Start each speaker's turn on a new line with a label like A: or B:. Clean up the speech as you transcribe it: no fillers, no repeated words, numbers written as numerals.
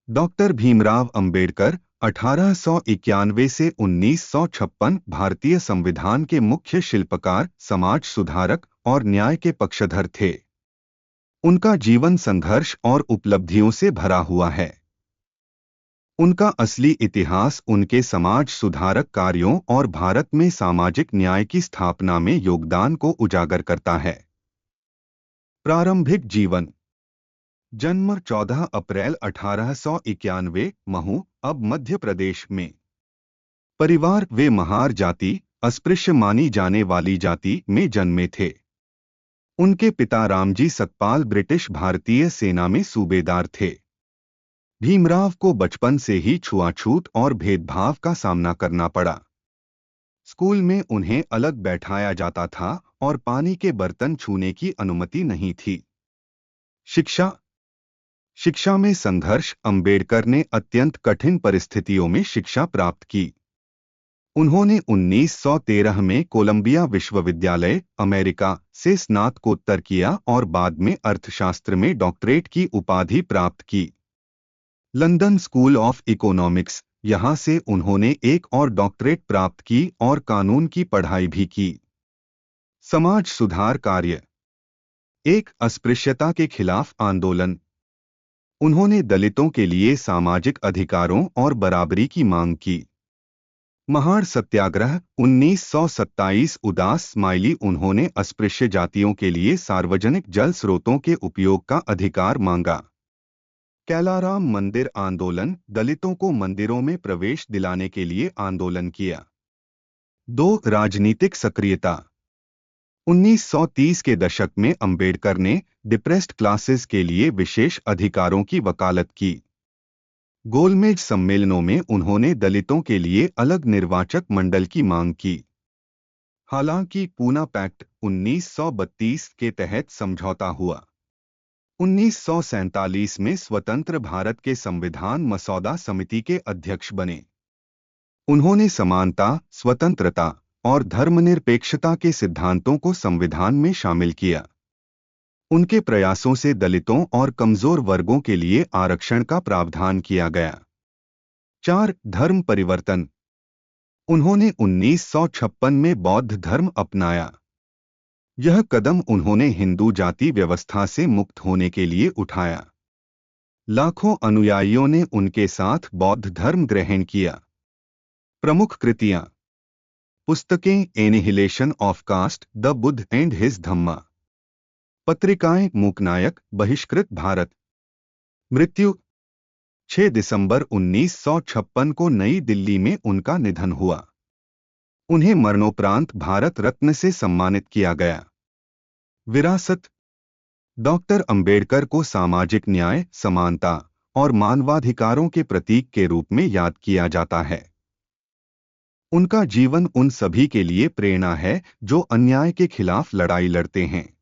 A: Doctor Bhimrao Ambedkar 1891 से 1956 भारतीय संविधान के मुख्य शिल्पकार, समाज सुधारक और न्याय के पक्षधर थे। उनका जीवन संघर्ष और उपलब्धियों से भरा हुआ है। उनका असली इतिहास उनके समाज सुधारक कार्यों और भारत में सामाजिक न्याय की स्थापना में योगदान को उजागर करता है। प्रारंभिक जीवन। जन्म 14 अप्रैल 1891, महू, अब मध्य प्रदेश में। परिवार वे महार जाति, अस्पृश्य मानी जाने वाली जाति में जन्मे थे। उनके पिता रामजी सतपाल ब्रिटिश भारतीय सेना में सूबेदार थे। भीमराव को बचपन से ही छुआछूत और भेदभाव का सामना करना पड़ा। स्कूल में उन्हें अलग बैठाया जाता था और पानी के बर्तन छूने की अनुमति नहीं थी। शिक्षा में संघर्ष। अंबेडकर ने अत्यंत कठिन परिस्थितियों में शिक्षा प्राप्त की। उन्होंने 1913 में कोलंबिया विश्वविद्यालय, अमेरिका से स्नातकोत्तर किया और बाद में अर्थशास्त्र में डॉक्टरेट की उपाधि प्राप्त की। लंदन स्कूल ऑफ इकोनॉमिक्स, यहाँ से उन्होंने एक और डॉक्टरेट प्राप्त की और कानून की पढ़ाई भी की। समाज सुधार कार्य। एक, अस्पृश्यता के खिलाफ आंदोलन। उन्होंने दलितों के लिए सामाजिक अधिकारों और बराबरी की मांग की। महाड़ सत्याग्रह 1927, उदास स्माइली। उन्होंने अस्पृश्य जातियों के लिए सार्वजनिक जल स्रोतों के उपयोग का अधिकार मांगा। कैलाराम मंदिर आंदोलन, दलितों को मंदिरों में प्रवेश दिलाने के लिए आंदोलन किया। 2, राजनीतिक सक्रियता। 1930 के दशक में अंबेडकर ने डिप्रेस्ड क्लासेस के लिए विशेष अधिकारों की वकालत की। गोलमेज सम्मेलनों में उन्होंने दलितों के लिए अलग निर्वाचक मंडल की मांग की। हालांकि पूना पैक्ट 1932 के तहत समझौता हुआ। 1947 में स्वतंत्र भारत के संविधान मसौदा समिति के अध्यक्ष बने। उन्होंने समानता, स्वतंत्रता और धर्मनिरपेक्षता के सिद्धांतों को संविधान में शामिल किया। उनके प्रयासों से दलितों और कमजोर वर्गों के लिए आरक्षण का प्रावधान किया गया। 4, धर्म परिवर्तन। उन्होंने 1956 में बौद्ध धर्म अपनाया। यह कदम उन्होंने हिंदू जाति व्यवस्था से मुक्त होने के लिए उठाया। लाखों अनुयायियों ने उनके साथ बौद्ध धर्म ग्रहण किया। प्रमुख कृतियां। पुस्तकें: annihilation of caste, the Buddha and his Dhamma. पत्रिकाएं: मूकनायक, बहिष्कृत भारत। मृत्यु: 6 दिसंबर 1956 को नई दिल्ली में उनका निधन हुआ। उन्हें मरणोपरांत भारत रत्न से सम्मानित किया गया। विरासत। डॉक्टर अंबेडकर को सामाजिक न्याय, समानता और मानवाधिकारों के प्रतीक के रूप में याद किया जाता है। उनका जीवन उन सभी के लिए प्रेरणा है जो अन्याय के खिलाफ लड़ाई लड़ते हैं।